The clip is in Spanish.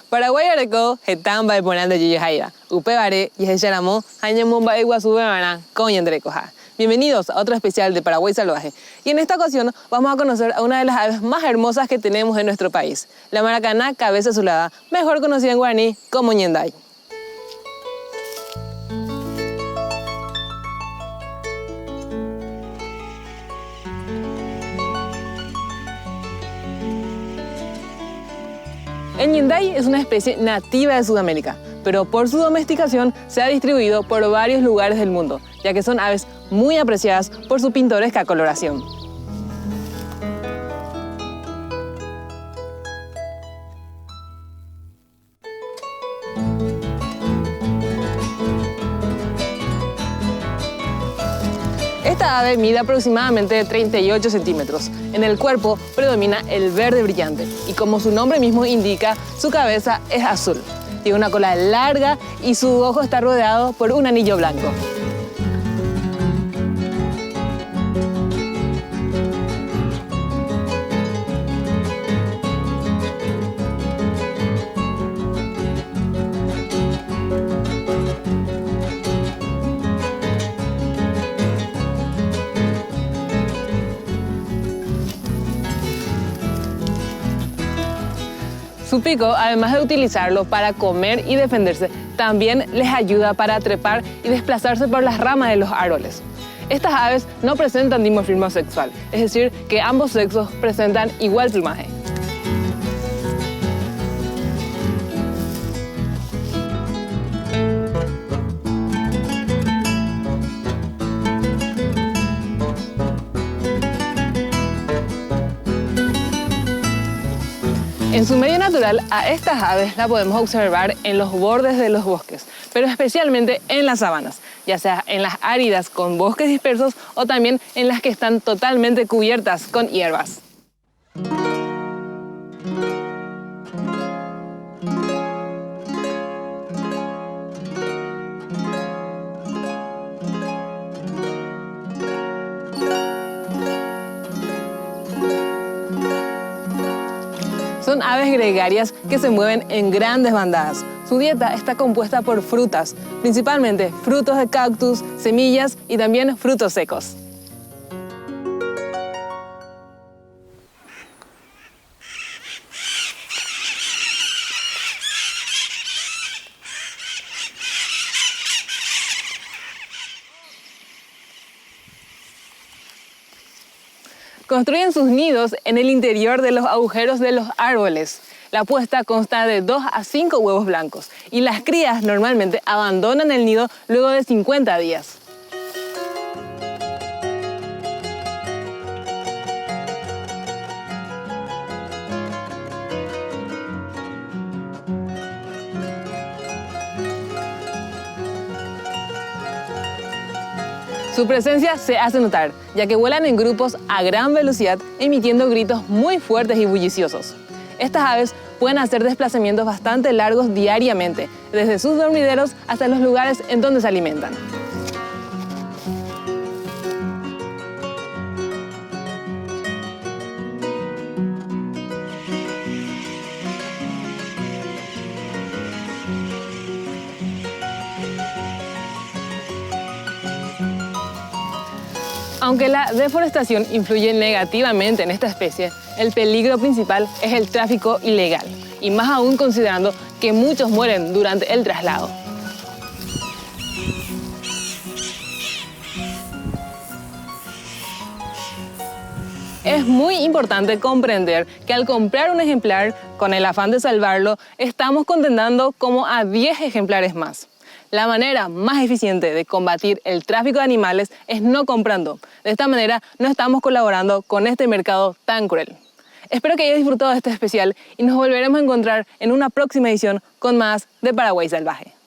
Paraguay areco, hetamba de ponante y jaiba. Upebare y el charamo, hañamumba iguazú bebana, coñandrecoja. Bienvenidos a otro especial de Paraguay Salvaje. Y en esta ocasión vamos a conocer a una de las aves más hermosas que tenemos en nuestro país, la maracaná cabeza azulada, mejor conocida en guaraní como ñenday. El ñenday es una especie nativa de Sudamérica, pero por su domesticación se ha distribuido por varios lugares del mundo, ya que son aves muy apreciadas por su pintoresca coloración. Esta ave mide aproximadamente 38 centímetros. En el cuerpo predomina el verde brillante y como su nombre mismo indica, su cabeza es azul. Tiene una cola larga y su ojo está rodeado por un anillo blanco. Su pico, además de utilizarlo para comer y defenderse, también les ayuda para trepar y desplazarse por las ramas de los árboles. Estas aves no presentan dimorfismo sexual, es decir, que ambos sexos presentan igual plumaje. En su medio natural, a estas aves la podemos observar en los bordes de los bosques, pero especialmente en las sabanas, ya sea en las áridas con bosques dispersos o también en las que están totalmente cubiertas con hierbas. Son aves gregarias que se mueven en grandes bandadas. Su dieta está compuesta por frutas, principalmente frutos de cactus, semillas y también frutos secos. Construyen sus nidos en el interior de los agujeros de los árboles. La puesta consta de 2 a 5 huevos blancos y las crías normalmente abandonan el nido luego de 50 días. Su presencia se hace notar, ya que vuelan en grupos a gran velocidad, emitiendo gritos muy fuertes y bulliciosos. Estas aves pueden hacer desplazamientos bastante largos diariamente, desde sus dormideros hasta los lugares en donde se alimentan. Aunque la deforestación influye negativamente en esta especie, el peligro principal es el tráfico ilegal, y más aún considerando que muchos mueren durante el traslado. Es muy importante comprender que al comprar un ejemplar con el afán de salvarlo, estamos condenando como a 10 ejemplares más. La manera más eficiente de combatir el tráfico de animales es no comprando. De esta manera no estamos colaborando con este mercado tan cruel. Espero que hayas disfrutado de este especial y nos volveremos a encontrar en una próxima edición con más de Paraguay Salvaje.